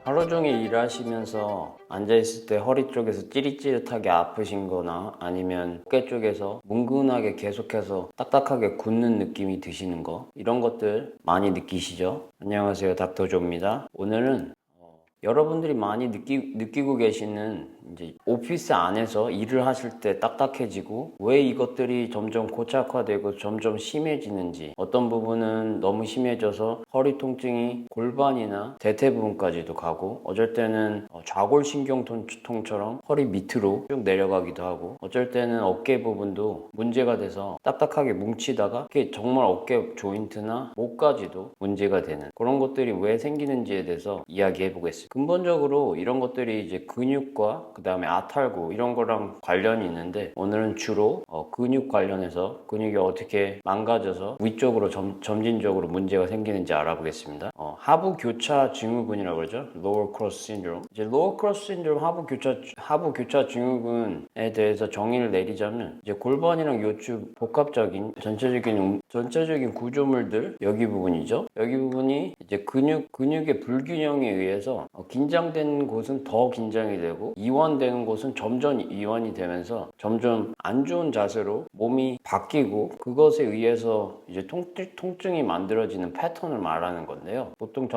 하루 종일 일하시면서 앉아있을 때 허리 쪽에서 찌릿찌릿하게 아프신 거나 아니면 어깨 쪽에서 뭉근하게 계속해서 딱딱하게 굳는 느낌이 드시는 거, 이런 것들 많이 느끼시죠? 안녕하세요, 닥터조입니다. 오늘은 여러분들이 많이 느끼고 계시는 이제 오피스 안에서 일을 하실 때 딱딱해지고 왜 이것들이 점점 고착화되고 점점 심해지는지, 어떤 부분은 너무 심해져서 허리 통증이 골반이나 대퇴 부분까지도 가고, 어쩔 때는 좌골신경통처럼 허리 밑으로 쭉 내려가기도 하고, 어쩔 때는 어깨 부분도 문제가 돼서 딱딱하게 뭉치다가 그게 정말 어깨 조인트나 목까지도 문제가 되는 그런 것들이 왜 생기는지에 대해서 이야기해 보겠습니다. 근본적으로 이런 것들이 이제 근육과 그 다음에 아탈구 이런 거랑 관련이 있는데, 오늘은 주로 근육 관련해서 근육이 어떻게 망가져서 위쪽으로 점진적으로 문제가 생기는지 알아보겠습니다. 하부 교차 증후군이라고 그러죠. Lower Cross Syndrome. 이제 Lower Cross Syndrome 하부 교차 증후군에 대해서 정의를 내리자면, 이제 골반이랑 요추 복합적인 전체적인 구조물들, 여기 부분이죠. 여기 부분이 이제 근육의 불균형에 의해서 긴장된 곳은 더 긴장이 되고 이완되는 곳은 점점 이완이 되면서 점점 안 좋은 자세로 몸이 바뀌고, 그것에 의해서 이제 통증이 만들어지는 패턴을 말하는 건데요. 보통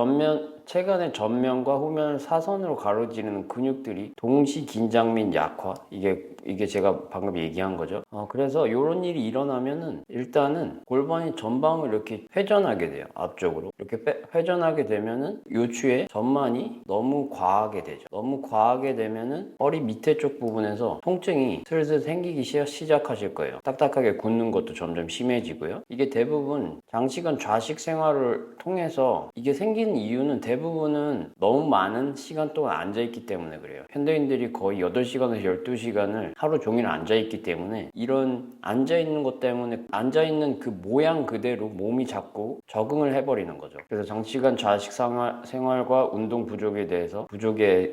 체간의 전면과 후면을 사선으로 가로지르는 근육들이 동시 긴장 및 약화, 이게 제가 방금 얘기한 거죠. 그래서 이런 일이 일어나면은 일단은 골반이 전방을 이렇게 회전하게 돼요. 앞쪽으로 이렇게 회전하게 되면은 요추의 전만이 너무 과하게 되죠. 너무 과하게 되면은 허리 밑에 쪽 부분에서 통증이 슬슬 생기기 시작하실 거예요. 딱딱하게 굳는 것도 점점 심해지고요. 이게 대부분 장시간 좌식 생활을 통해서 이게 생기는 이유는, 대부분은 너무 많은 시간 동안 앉아있기 때문에 그래요. 현대인들이 거의 8시간에서 12시간을 하루 종일 앉아있기 때문에, 이런 앉아있는 것 때문에 앉아있는 그 모양 그대로 몸이 자꾸 적응을 해버리는 거죠. 그래서 장시간 좌식 생활과 운동 부족에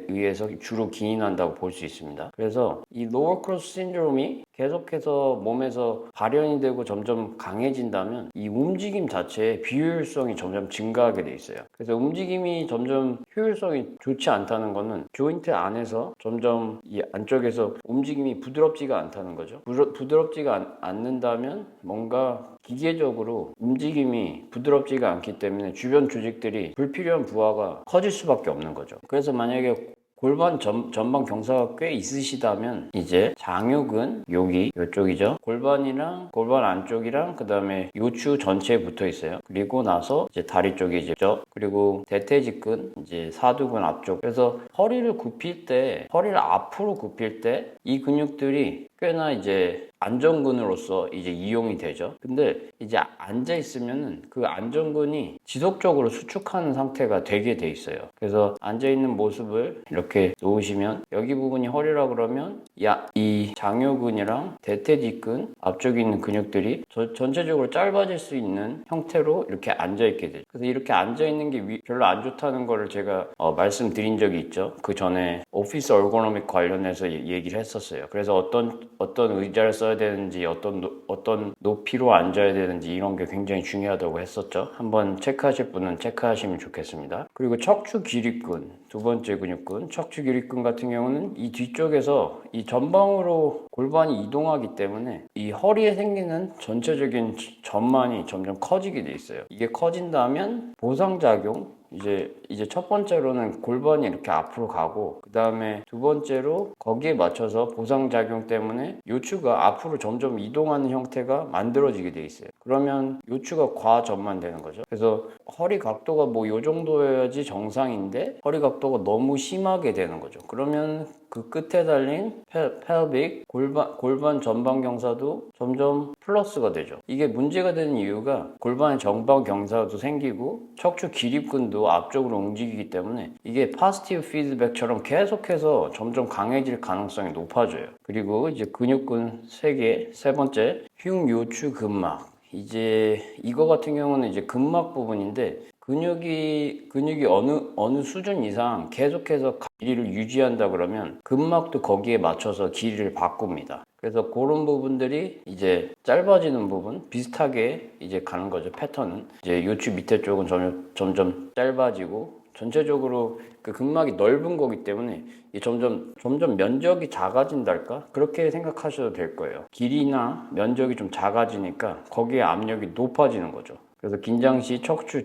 의해서 주로 기인한다고 볼 수 있습니다. 그래서 이 Lower Cross Syndrome이 계속해서 몸에서 발현이 되고 점점 강해진다면 이 움직임 자체의 비효율성이 점점 증가하게 돼 있어요. 그래서 움직임이 점점 효율성이 좋지 않다는 거는 조인트 안에서 점점 이 안쪽에서 움직임이 부드럽지가 않다는 거죠. 부드럽지가 않는다면 뭔가 기계적으로 움직임이 부드럽지가 않기 때문에 주변 조직들이 불필요한 부하가 커질 수밖에 없는 거죠. 그래서 만약에 골반 전방 경사가 꽤 있으시다면 이제 장요근 요쪽이죠. 골반이랑 골반 안쪽이랑 그 다음에 요추 전체에 붙어 있어요. 그리고 나서 이제 다리 쪽이 이제 그리고 대퇴직근, 이제 사두근 앞쪽. 그래서 허리를 앞으로 굽힐 때 이 근육들이 꽤나 이제 안정근으로서 이제 이용이 되죠. 근데 이제 앉아 있으면은 그 안정근이 지속적으로 수축하는 상태가 되게 돼 있어요. 그래서 앉아 있는 모습을 이렇게 놓으시면, 여기 부분이 허리라 그러면 이 장요근이랑 대퇴직근 앞쪽에 있는 근육들이 전체적으로 짧아질 수 있는 형태로 이렇게 앉아 있게 되죠. 그래서 이렇게 앉아 있는 게 별로 안 좋다는 거를 제가 말씀드린 적이 있죠. 그 전에 오피스 얼고노믹 관련해서 얘기를 했었어요. 그래서 어떤 의자를 써야 되는지, 어떤 높이로 앉아야 되는지, 이런 게 굉장히 중요하다고 했었죠. 한번 체크하실 분은 체크하시면 좋겠습니다. 그리고 척추 기립근, 두 번째 근육근, 척추 기립근 같은 경우는 이 뒤쪽에서 이 전방으로 골반이 이동하기 때문에 이 허리에 생기는 전체적인 전만이 점점 커지게 돼 있어요. 이게 커진다면 보상작용, 이제 첫 번째로는 골반이 이렇게 앞으로 가고, 그 다음에 두 번째로 거기에 맞춰서 보상작용 때문에 요추가 앞으로 점점 이동하는 형태가 만들어지게 돼 있어요. 그러면 요추가 과전만되는 거죠. 그래서 허리 각도가 뭐 요 정도여야지 정상인데 허리 각도가 너무 심하게 되는 거죠. 그러면 그 끝에 달린 펠빅, 골반 전방 경사도 점점 플러스가 되죠. 이게 문제가 되는 이유가 골반의 전방 경사도 생기고 척추 기립근도 앞쪽으로 움직이기 때문에 이게 파지티브 피드백처럼 계속해서 점점 강해질 가능성이 높아져요. 그리고 이제 근육근 세 번째, 흉요추 근막. 이제 이거 같은 경우는 이제 근막 부분인데, 근육이 어느 수준 이상 계속해서 길이를 유지한다 그러면 근막도 거기에 맞춰서 길이를 바꿉니다. 그래서 그런 부분들이 이제 짧아지는 부분 비슷하게 이제 가는 거죠. 패턴은 이제 요추 밑에 쪽은 점점 짧아지고 전체적으로 그 근막이 넓은 거기 때문에 이게 점점 면적이 작아진달까? 그렇게 생각하셔도 될 거예요. 길이나 면적이 좀 작아지니까 거기에 압력이 높아지는 거죠. 그래서 긴장 시 척추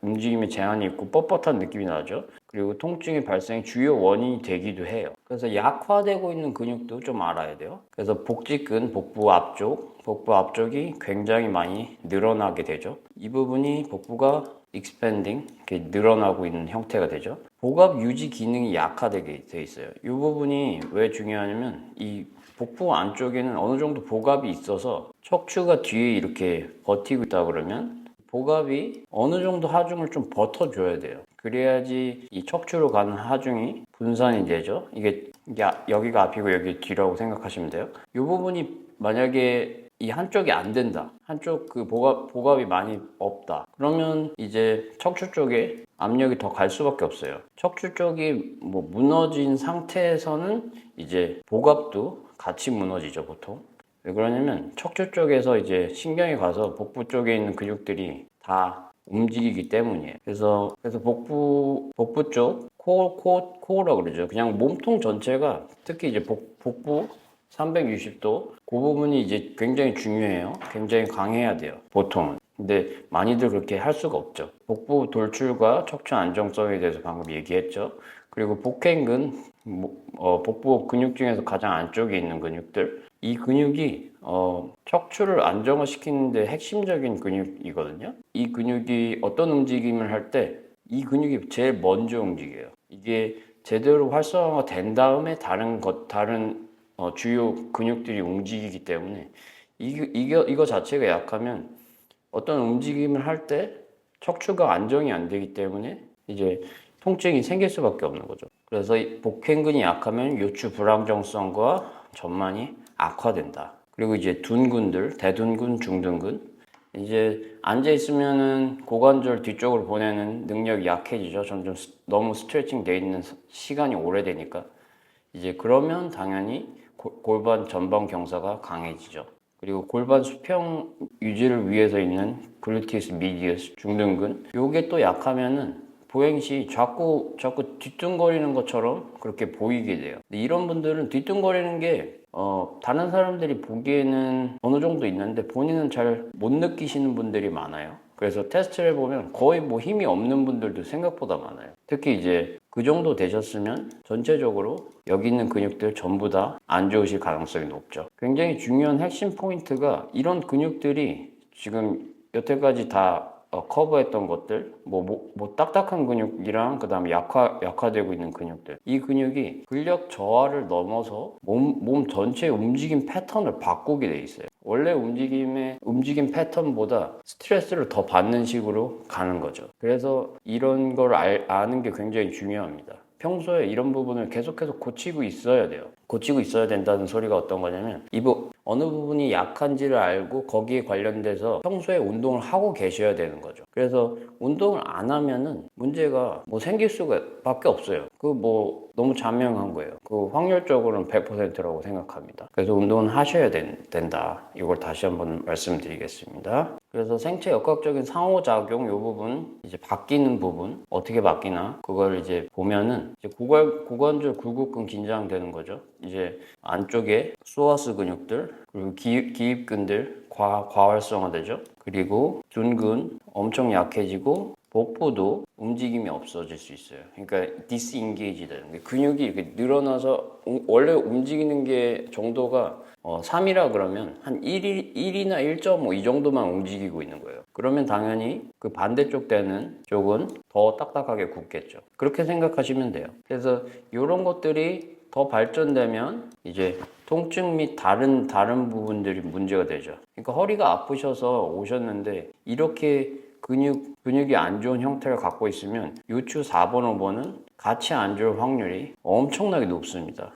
움직임에 제한이 있고 뻣뻣한 느낌이 나죠. 그리고 통증의 발생의 주요 원인이 되기도 해요. 그래서 약화되고 있는 근육도 좀 알아야 돼요. 그래서 복직근, 복부 앞쪽이 굉장히 많이 늘어나게 되죠. 이 부분이 복부가 expanding, 이렇게 늘어나고 있는 형태가 되죠. 복압 유지 기능이 약화되게 돼 있어요. 이 부분이 왜 중요하냐면 이 복부 안쪽에는 어느 정도 복압이 있어서 척추가 뒤에 이렇게 버티고 있다 그러면 복압이 어느 정도 하중을 좀 버텨줘야 돼요. 그래야지 이 척추로 가는 하중이 분산이 되죠. 이게 여기가 앞이고 여기 뒤라고 생각하시면 돼요. 이 부분이 만약에 이 한쪽이 안 된다. 한쪽 그 복압이 많이 없다. 그러면 이제 척추 쪽에 압력이 더 갈 수밖에 없어요. 척추 쪽이 뭐 무너진 상태에서는 이제 복압도 같이 무너지죠, 보통. 왜 그러냐면 척추 쪽에서 이제 신경이 가서 복부 쪽에 있는 근육들이 다 움직이기 때문이에요. 그래서 복부 쪽 코어라고 그러죠. 그냥 몸통 전체가 특히 이제 복부 360도 그 부분이 이제 굉장히 중요해요. 굉장히 강해야 돼요. 보통은. 근데 많이들 그렇게 할 수가 없죠. 복부 돌출과 척추 안정성에 대해서 방금 얘기했죠. 그리고 복행근, 복부 근육 중에서 가장 안쪽에 있는 근육들. 이 근육이 척추를 안정화시키는데 핵심적인 근육이거든요. 이 근육이 어떤 움직임을 할 때 이 근육이 제일 먼저 움직여요. 이게 제대로 활성화가 된 다음에 다른 주요 근육들이 움직이기 때문에 이거 자체가 약하면 어떤 움직임을 할 때 척추가 안정이 안 되기 때문에 이제 통증이 생길 수밖에 없는 거죠. 그래서 이 복행근이 약하면 요추 불안정성과 전만이 악화된다. 그리고 이제 둔근들, 대둔근, 중둔근. 이제 앉아 있으면은 고관절 뒤쪽으로 보내는 능력이 약해지죠. 점점 너무 스트레칭 돼 있는 시간이 오래되니까. 이제 그러면 당연히 골반 전방 경사가 강해지죠. 그리고 골반 수평 유지를 위해서 있는 글루티우스 미디어스 중둔근. 요게 또 약하면은 보행 시 자꾸 뒤뚱거리는 것처럼 그렇게 보이게 돼요. 근데 이런 분들은 뒤뚱거리는 게 다른 사람들이 보기에는 어느 정도 있는데 본인은 잘 못 느끼시는 분들이 많아요. 그래서 테스트를 해보면 거의 뭐 힘이 없는 분들도 생각보다 많아요. 특히 이제 그 정도 되셨으면 전체적으로 여기 있는 근육들 전부 다 안 좋으실 가능성이 높죠. 굉장히 중요한 핵심 포인트가 이런 근육들이 지금 여태까지 다 커버했던 것들, 뭐 딱딱한 근육이랑 그 다음에 약화되고 있는 근육들. 이 근육이 근력 저하를 넘어서 몸 전체의 움직임 패턴을 바꾸게 돼 있어요. 원래 움직임 패턴보다 스트레스를 더 받는 식으로 가는 거죠. 그래서 이런 걸 아는 게 굉장히 중요합니다. 평소에 이런 부분을 계속해서 고치고 있어야 돼요. 고치고 있어야 된다는 소리가 어떤 거냐면 어느 부분이 약한지를 알고 거기에 관련돼서 평소에 운동을 하고 계셔야 되는 거죠. 그래서 운동을 안 하면은 문제가 뭐 생길 수밖에 없어요. 너무 자명한 거예요. 확률적으로는 100%라고 생각합니다. 그래서 운동은 하셔야 된다. 이걸 다시 한번 말씀드리겠습니다. 그래서 생체 역학적인 상호작용 이 부분, 이제 바뀌는 부분, 어떻게 바뀌나 그걸 이제 보면은 이제 고관절 굴곡근 긴장되는 거죠. 이제 안쪽에 소아스 근육들, 그리고 기입근들 과활성화되죠. 그리고 둔근 엄청 약해지고 복부도 움직임이 없어질 수 있어요. 그러니까 디스인게이지 되는 게 근육이 이렇게 늘어나서 원래 움직이는 게 정도가 3이라 그러면 한 1이나 1.5 이 정도만 움직이고 있는 거예요. 그러면 당연히 그 반대쪽 되는 쪽은 더 딱딱하게 굳겠죠. 그렇게 생각하시면 돼요. 그래서 이런 것들이 더 발전되면 이제 통증 및 다른 부분들이 문제가 되죠. 그러니까 허리가 아프셔서 오셨는데 이렇게 근육이 안 좋은 형태를 갖고 있으면 요추 4번, 5번은 같이 안 좋을 확률이 엄청나게 높습니다.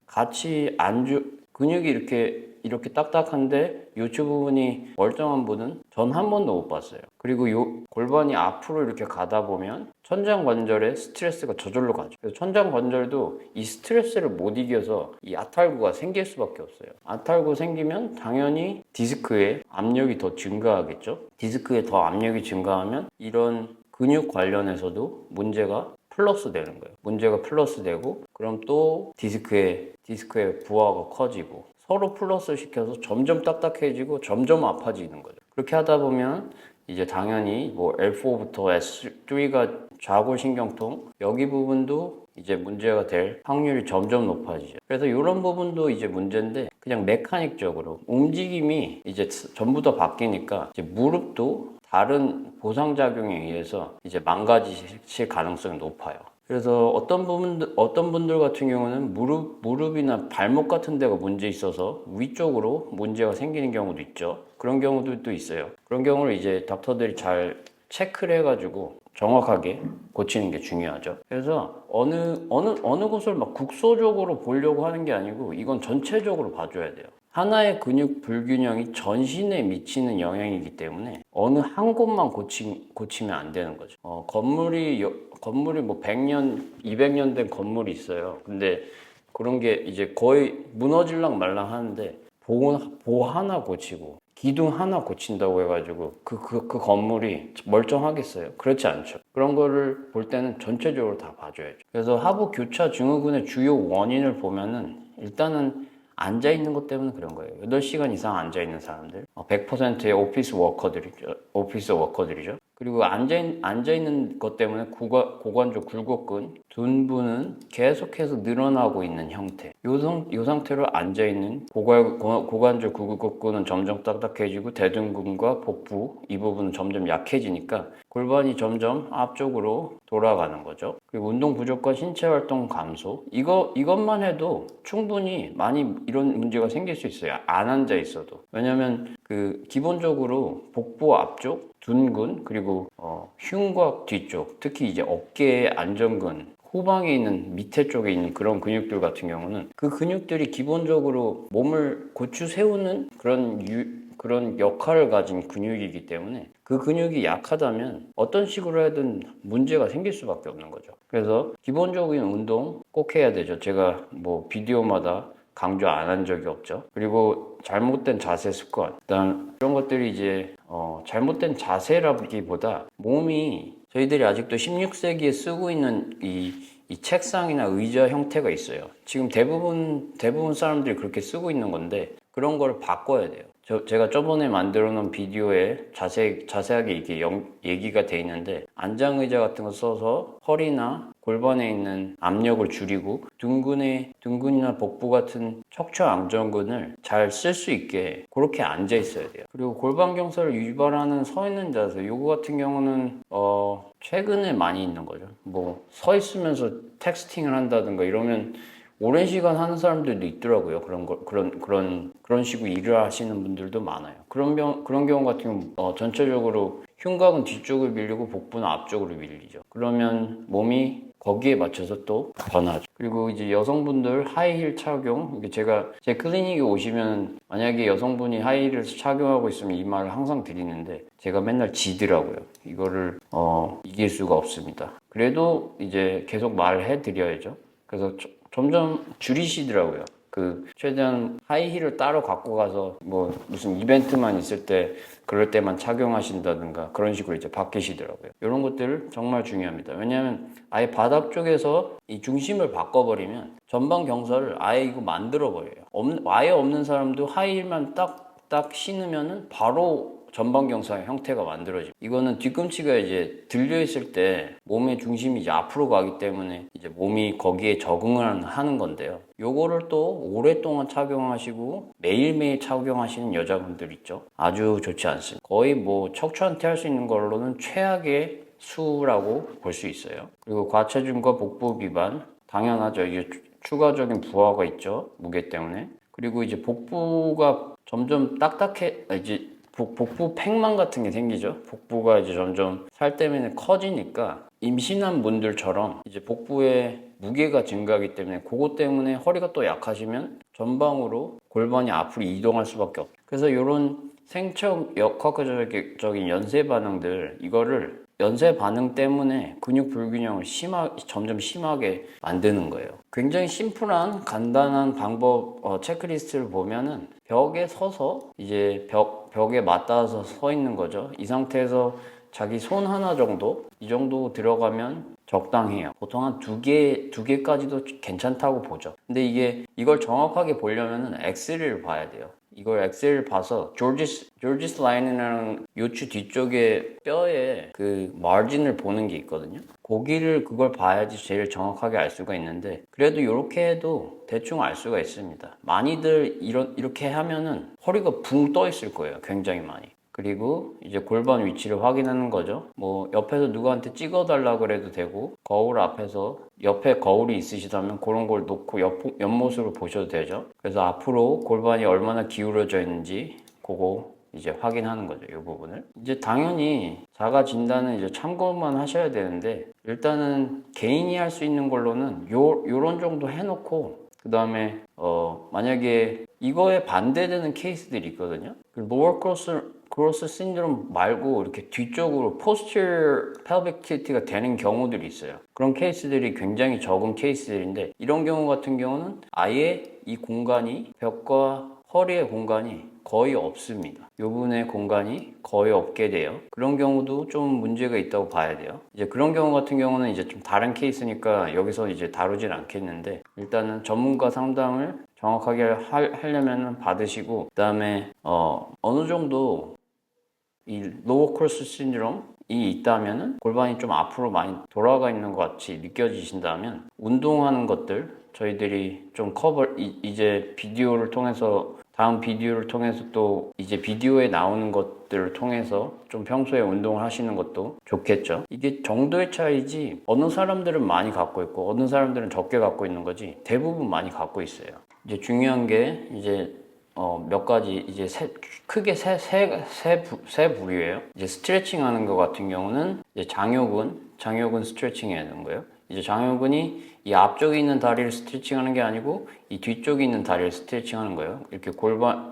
근육이 이렇게 딱딱한데 요추 부분이 멀쩡한 분은 전 한 번도 못 봤어요. 그리고 골반이 앞으로 이렇게 가다 보면 천장관절에 스트레스가 저절로 가죠. 그래서 천장관절도 이 스트레스를 못 이겨서 이 아탈구가 생길 수밖에 없어요. 아탈구 생기면 당연히 디스크에 압력이 더 증가하겠죠. 디스크에 더 압력이 증가하면 이런 근육 관련해서도 문제가 플러스 되는 거예요. 문제가 플러스 되고 그럼 또 디스크의 부하가 커지고 서로 플러스 시켜서 점점 딱딱해지고 점점 아파지는 거죠. 그렇게 하다 보면 이제 당연히 뭐 L4부터 S3가 좌골신경통 여기 부분도 이제 문제가 될 확률이 점점 높아지죠. 그래서 이런 부분도 이제 문제인데 그냥 메카닉적으로 움직임이 이제 전부 다 바뀌니까 이제 무릎도 다른 보상작용에 의해서 이제 망가지실 가능성이 높아요. 그래서 어떤 분들 같은 경우는 무릎이나 발목 같은 데가 문제 있어서 위쪽으로 문제가 생기는 경우도 있죠. 그런 경우들도 있어요. 그런 경우를 이제 닥터들이 잘 체크를 해가지고 정확하게 고치는 게 중요하죠. 그래서 어느 곳을 막 국소적으로 보려고 하는 게 아니고 이건 전체적으로 봐줘야 돼요. 하나의 근육 불균형이 전신에 미치는 영향이기 때문에 어느 한 곳만 고치면 안 되는 거죠. 건물이 뭐 100년, 200년 된 건물이 있어요. 근데 그런 게 이제 거의 무너질랑 말랑 하는데 보 하나 고치고 기둥 하나 고친다고 해가지고 그 건물이 멀쩡하겠어요? 그렇지 않죠. 그런 거를 볼 때는 전체적으로 다 봐줘야죠. 그래서 하부 교차 증후군의 주요 원인을 보면은 일단은 앉아있는 것 때문에 그런 거예요. 8시간 이상 앉아있는 사람들 100%의 오피스 워커들이죠. 그리고 앉아있는 것 때문에 고관절 굴곡근, 둔부는 계속해서 늘어나고 있는 형태. 요 상태로 앉아있는 고관절 굴곡근은 점점 딱딱해지고 대둔근과 복부 이 부분은 점점 약해지니까 골반이 점점 앞쪽으로 돌아가는 거죠. 그리고 운동 부족과 신체 활동 감소 이것만 해도 충분히 많이 이런 문제가 생길 수 있어요. 안 앉아 있어도. 왜냐면 기본적으로 복부 앞쪽 둔근 그리고 흉곽 뒤쪽 특히 이제 어깨의 안전근 후방에 있는 밑에 쪽에 있는 그런 근육들 같은 경우는 그 근육들이 기본적으로 몸을 고추 세우는 그런 역할을 가진 근육이기 때문에 그 근육이 약하다면 어떤 식으로 하든 문제가 생길 수밖에 없는 거죠. 그래서 기본적인 운동 꼭 해야 되죠. 제가 뭐 비디오마다 강조 안 한 적이 없죠. 그리고 잘못된 자세 습관 일단 이런 것들이 이제 잘못된 자세라기보다 몸이 저희들이 아직도 16세기에 쓰고 있는 이 책상이나 의자 형태가 있어요. 지금 대부분 사람들이 그렇게 쓰고 있는 건데 그런 걸 바꿔야 돼요. 제가 저번에 만들어 놓은 비디오에 자세하게 이게 얘기가 돼 있는데 안장의자 같은 거 써서 허리나 골반에 있는 압력을 줄이고 둔근이나 복부 같은 척추 안정근을 잘 쓸 수 있게 그렇게 앉아 있어야 돼요. 그리고 골반 경사를 유발하는 서 있는 자세 요거 같은 경우는 최근에 많이 있는 거죠. 뭐 서 있으면서 텍스팅을 한다든가 이러면 오랜 시간 하는 사람들도 있더라고요. 그런 식으로 일을 하시는 분들도 많아요. 그런 경우 같은 경우 전체적으로 흉곽은 뒤쪽을 밀리고 복부는 앞쪽으로 밀리죠. 그러면 몸이 거기에 맞춰서 또 변하죠. 그리고 이제 여성분들 하이힐 착용, 제 클리닉에 오시면 만약에 여성분이 하이힐을 착용하고 있으면 이 말을 항상 드리는데 제가 맨날 지더라고요. 이거를 이길 수가 없습니다. 그래도 이제 계속 말해 드려야죠. 그래서 점점 줄이시더라고요. 최대한 하이힐을 따로 갖고 가서 뭐 무슨 이벤트만 있을 때 그럴 때만 착용하신다든가 그런 식으로 이제 바뀌시더라고요. 이런 것들 정말 중요합니다. 왜냐하면 아예 바닥 쪽에서 이 중심을 바꿔버리면 전방 경사를 아예 이거 만들어버려요. 아예 없는 사람도 하이힐만 딱 신으면은 바로 전방 경사의 형태가 만들어지고 이거는 뒤꿈치가 이제 들려 있을 때 몸의 중심이 이제 앞으로 가기 때문에 이제 몸이 거기에 적응을 하는 건데요. 요거를 또 오랫동안 착용하시고 매일매일 착용하시는 여자분들 있죠. 아주 좋지 않습니다. 거의 뭐 척추한테 할 수 있는 걸로는 최악의 수라고 볼 수 있어요. 그리고 과체중과 복부 비만 당연하죠. 이게 추가적인 부하가 있죠. 무게 때문에. 그리고 이제 복부가 점점 이제 복부 팽만 같은 게 생기죠. 복부가 이제 점점 살 때문에 커지니까 임신한 분들처럼 이제 복부에 무게가 증가하기 때문에 그것 때문에 허리가 또 약하시면 전방으로 골반이 앞으로 이동할 수밖에 없죠. 그래서 이런 생체 역학적인 연쇄 반응들 이거를 연쇄 반응 때문에 근육 불균형을 점점 심하게 만드는 거예요. 굉장히 심플한 간단한 방법 체크리스트를 보면은 벽에 서서 이제 벽에 맞닿아서 서 있는 거죠. 이 상태에서 자기 손 하나 정도 이 정도 들어가면 적당해요. 보통 한 두 개까지도 괜찮다고 보죠. 근데 이걸 정확하게 보려면은 엑스레이를 봐야 돼요. 이걸 엑스레이를 봐서 조지스 라인이라는 요추 뒤쪽에 뼈에 그 마진을 보는 게 있거든요. 그걸 봐야지 제일 정확하게 알 수가 있는데, 그래도 이렇게 해도 대충 알 수가 있습니다. 많이들 이렇게 하면은 허리가 붕 떠 있을 거예요. 굉장히 많이. 그리고 이제 골반 위치를 확인하는 거죠. 뭐 옆에서 누구한테 찍어달라 그래도 되고, 거울 앞에서 옆에 거울이 있으시다면 그런 걸 놓고 옆모습을 보셔도 되죠. 그래서 앞으로 골반이 얼마나 기울어져 있는지 그거 이제 확인하는 거죠. 이 부분을. 이제 당연히 자가 진단은 이제 참고만 하셔야 되는데, 일단은 개인이 할 수 있는 걸로는 요런 정도 해놓고, 그 다음에 만약에 이거에 반대되는 케이스들이 있거든요. lower cross syndrome 말고 이렇게 뒤쪽으로 posterior pelvic tilt가 되는 경우들이 있어요. 그런 케이스들이 굉장히 적은 케이스들인데, 이런 경우 같은 경우는 아예 이 공간이 벽과 허리의 공간이 거의 없습니다. 이 부분의 공간이 거의 없게 돼요. 그런 경우도 좀 문제가 있다고 봐야 돼요. 이제 그런 경우 같은 경우는 이제 좀 다른 케이스니까 여기서 이제 다루진 않겠는데, 일단은 전문가 상담을 정확하게 하려면 받으시고, 그 다음에 어느 정도 이 로어 크로스 신드롬이 있다면은, 골반이 좀 앞으로 많이 돌아가 있는 것 같이 느껴지신다면, 운동하는 것들 저희들이 좀 이제 다음 비디오를 통해서 또 이제 비디오에 나오는 것들을 통해서 좀 평소에 운동을 하시는 것도 좋겠죠. 이게 정도의 차이지, 어느 사람들은 많이 갖고 있고 어느 사람들은 적게 갖고 있는 거지, 대부분 많이 갖고 있어요. 이제 중요한 게 이제 몇 가지 이제 크게 세 부류예요. 이제 스트레칭 하는 것 같은 경우는 이제 장요근 스트레칭 해야 되는 거예요. 이제 장요근이 이 앞쪽에 있는 다리를 스트레칭 하는 게 아니고 이 뒤쪽에 있는 다리를 스트레칭 하는 거예요. 이렇게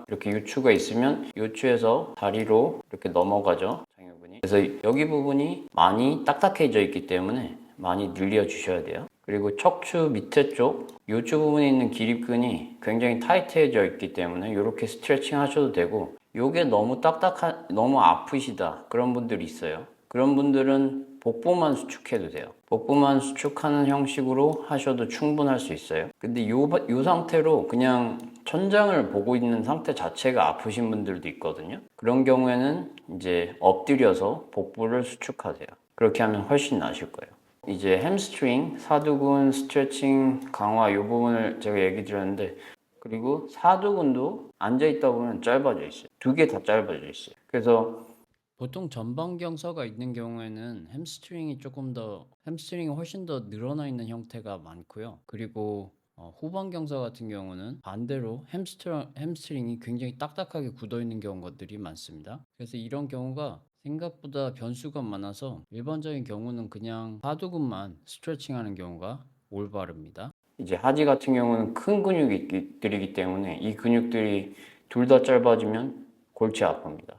이렇게 요추가 있으면 요추에서 다리로 이렇게 넘어가죠, 장요근이. 그래서 여기 부분이 많이 딱딱해져 있기 때문에 많이 늘려 주셔야 돼요. 그리고 척추 밑에 쪽 요추 부분에 있는 기립근이 굉장히 타이트해져 있기 때문에 이렇게 스트레칭 하셔도 되고, 요게 너무 너무 아프시다 그런 분들이 있어요. 그런 분들은 복부만 수축해도 돼요. 복부만 수축하는 형식으로 하셔도 충분할 수 있어요. 근데 요 상태로 그냥 천장을 보고 있는 상태 자체가 아프신 분들도 있거든요. 그런 경우에는 이제 엎드려서 복부를 수축하세요. 그렇게 하면 훨씬 나으실 거예요. 이제 햄스트링, 사두근 스트레칭 강화 이 부분을 제가 얘기 드렸는데, 그리고 사두근도 앉아있다 보면 짧아져 있어요. 두 개 다 짧아져 있어요. 그래서 보통 전방경사가 있는 경우에는 햄스트링이 훨씬 더 늘어나 있는 형태가 많고요. 그리고 후방경사 같은 경우는 반대로 햄스트링이 굉장히 딱딱하게 굳어 있는 경우들이 많습니다. 그래서 이런 경우가 생각보다 변수가 많아서 일반적인 경우는 그냥 하두근만 스트레칭 하는 경우가 올바릅니다. 이제 하지 같은 경우는 큰 근육들이기 때문에 이 근육들이 둘 다 짧아지면 골치 아픕니다.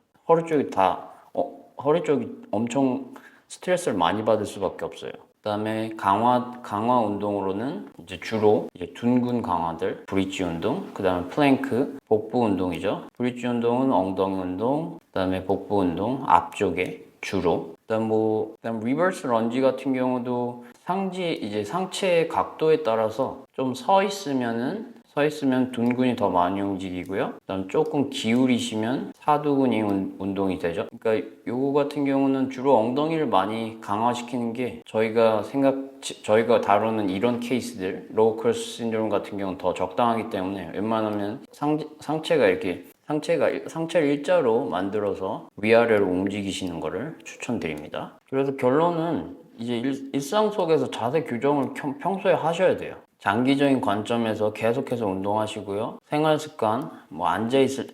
허리 쪽이 엄청 스트레스를 많이 받을 수밖에 없어요. 그 다음에 강화 운동으로는 이제 주로 둔근 강화들, 브릿지 운동, 그 다음에 플랭크, 복부 운동이죠. 브릿지 운동은 엉덩이 운동, 그 다음에 복부 운동, 앞쪽에 주로. 그다음 리버스 런지 같은 경우도 상체의 각도에 따라서 좀 서 있으면 둔근이 더 많이 움직이고요. 그다음 조금 기울이시면 사두근이 운동이 되죠. 그러니까 요거 같은 경우는 주로 엉덩이를 많이 강화시키는 게 저희가 다루는 이런 케이스들, 로우 크로스 신드롬 같은 경우는 더 적당하기 때문에 웬만하면 상체를 일자로 만들어서 위아래로 움직이시는 것을 추천드립니다. 그래서 결론은 이제 일상 속에서 자세 교정을 평소에 하셔야 돼요. 장기적인 관점에서 계속해서 운동하시고요. 생활 습관,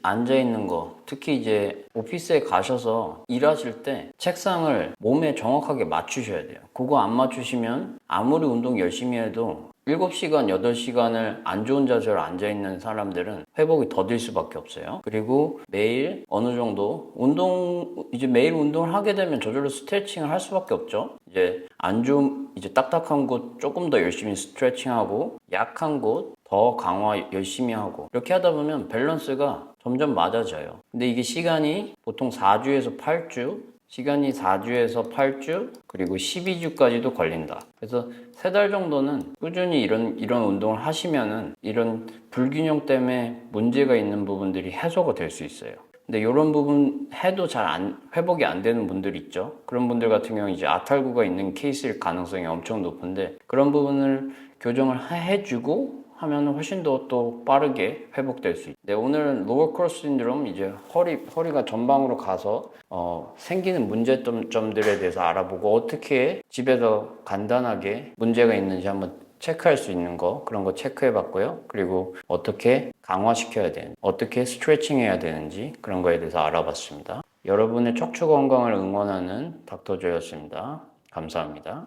앉아 있는 거, 특히 이제 오피스에 가셔서 일하실 때 책상을 몸에 정확하게 맞추셔야 돼요. 그거 안 맞추시면 아무리 운동 열심히 해도 7시간, 8시간을 안 좋은 자세로 앉아있는 사람들은 회복이 더딜 수밖에 없어요. 그리고 매일 어느 정도 매일 운동을 하게 되면 저절로 스트레칭을 할 수밖에 없죠. 이제 딱딱한 곳 조금 더 열심히 스트레칭하고, 약한 곳 더 강화 열심히 하고, 이렇게 하다 보면 밸런스가 점점 맞아져요. 근데 이게 시간이 보통 4주에서 8주 시간이 4주에서 8주 그리고 12주까지도 걸린다. 그래서 3달 정도는 꾸준히 이런 운동을 하시면은 이런 불균형 때문에 문제가 있는 부분들이 해소가 될 수 있어요. 근데 이런 부분 해도 회복이 안 되는 분들 있죠. 그런 분들 같은 경우 이제 아탈구가 있는 케이스일 가능성이 엄청 높은데 그런 부분을 교정을 해주고 하면 훨씬 더 또 빠르게 회복될 수 있어요. 네, 오늘은 로어 크로스 신드롬, 이제 허리가 전방으로 가서 생기는 문제점들에 대해서 알아보고 어떻게 집에서 간단하게 문제가 있는지 한번 체크할 수 있는 그런 거 체크해 봤고요. 그리고 어떻게 강화시켜야 되는지, 어떻게 스트레칭 해야 되는지 그런 거에 대해서 알아봤습니다. 여러분의 척추 건강을 응원하는 닥터조였습니다. 감사합니다.